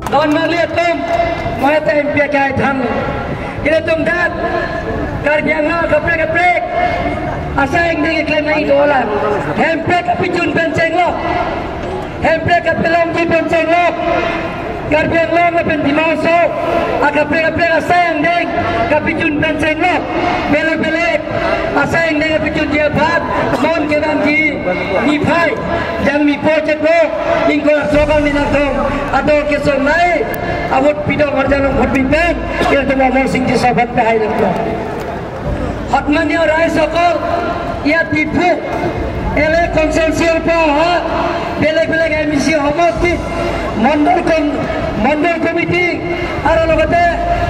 lawan melihat tum mau tempe kayak thang ini tum dat karbiangna kaprek asa yang dia klaim naik dolar tempe kapicun benceng lo tempe kapelong di benceng lo karbiang lo ngapen di mauso akaprek asa yang dia kapicun benceng lo belek asa yang dia kapicun dia bat mon kedan di phai yang mi project lo ingkol sokan minatong atau kesong naik awat pidang marjanang bhatbipen yang tengah sing di sahabat kahai lo Hotmania Rai Sokol, ia tipu, ele konsensial paha, belak emisi homostik, mandor komiti, ara logate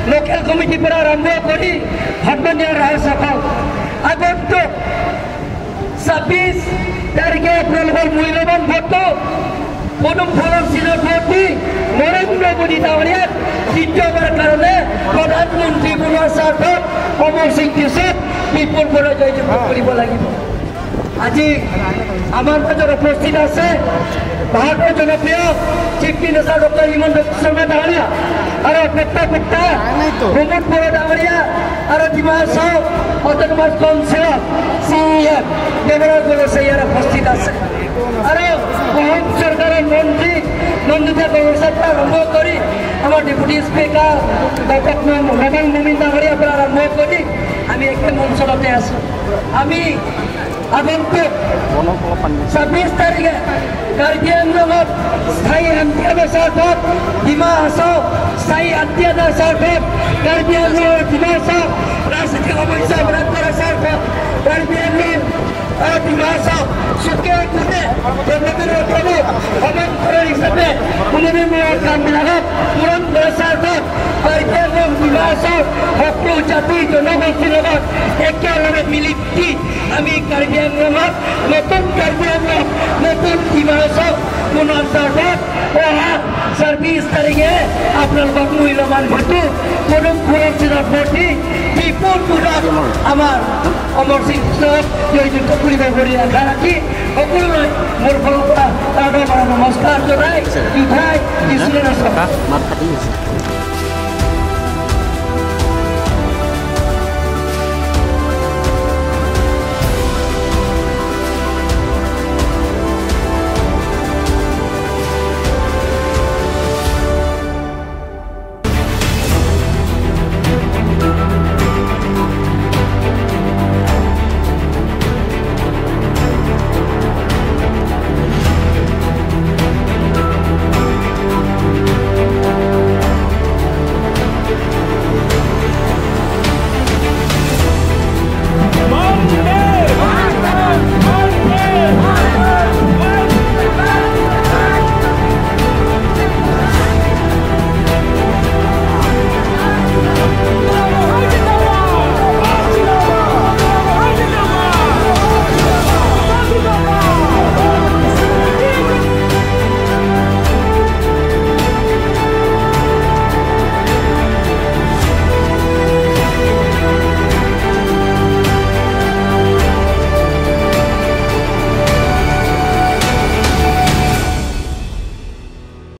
lokal komiti para rambo kori, Hotmania Rai Sokol. Agonto, 26 তারিখে প্রবল মূল্যবান vote প্রথম ফলন ছিল ভোটটি নরেন্দ্র মোদী ডাঙরিয়ার দ্বিতীয়বার কারণে প্রধানমন্ত্রী বনোৱাৰ স্বাৰ্থত অমৰ সিং দেশত বিপুল বড় জয়যুক্ত কৰিব লাগিব আজি আমাৰ মাজত উপস্থিত আছে ভাৰতৰ জনপ্ৰিয় chief minister doctor Himanta Biswa Sarma ডাঙৰীয়া আৰু পেট্টা প্ৰমোদ বড়ো ডাঙৰীয়া আৰু ডিমা হাছাও অটোনমাস কাউন্সিলৰ CEM দেৱৰাজ বৰছাইয়াৰ উপস্থিত আছে আৰু অসম চৰকাৰৰ মন্ত্ৰী নন্দিতা বৰছাইয়া আৰম্ভ কৰি আমাৰ ডেপুটি স্পিকাৰ ডক্টৰ নবল মুমিন ডাঙৰীয়াৰ পৰা আৰম্ভ কৰি আমি একে মঞ্চতে আছো আমি আগন্তুক 26 তাৰিখে কাৰ্বি আংলঙত স্থায়ী শান্তি স্বাৰ্থত ডিমা হাছাও স্থায়ী শান্তি স্বাৰ্থত কাৰ্বি আংলঙৰ ডিমা হাছাও ৰাজনীতিক সমস্যা সমাধান কৰাৰ স্বাৰ্থত কাৰ্বি আংলং ডিমা হাছাও চুকে কোণে তেওঁলোকৰ প্ৰমুখ সমান্তৰাল হিচাপে উন্নয়নমূলক কামবিলাকক পূৰণ কৰাৰ স্বাৰ্থত কাৰ্বি আংলং ডিমা হাছাও সকলো জাতি জনগোষ্ঠীৰ লগত একেলগে মিলি আমি কাৰ্বি আংলঙত নতুন কাৰ্বি আংলং নতুন ডিমা হাছাও পুনৰ স্বাৰ্থত অহা 26 তাৰিখে আপোনালোকক মূল্যৱান ভোটটো পদুম ফুলৰ ভোটি বিপুল ভোটত আমাৰ অমৰ সিং জয়যুক্ত কৰিব বুলি আশা ৰাখি সকলোলৈ মোৰ ফালৰ পৰা নমস্কাৰ জনাই